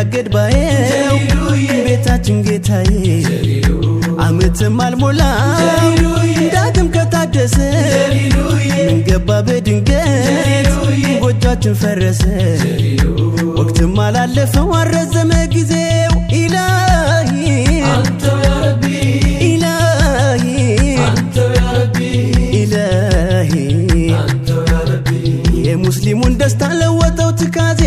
ቢያገድ ባየው ቤታችን ጌታዬ አመትም አልሞላው ዳግም ከታደሰ ምን ገባ በድንገት ጎጆአችን ፈረሰ ወቅትም አላለፈው አረዘመ ጊዜው ኢላሂ አንተ ያ ረቢ ኢላሂ አንተ ያ ረቢ ኢላሂ አንተ ያ ረቢ የሙስሊሙን ደስታ ለወጠው ትካዜ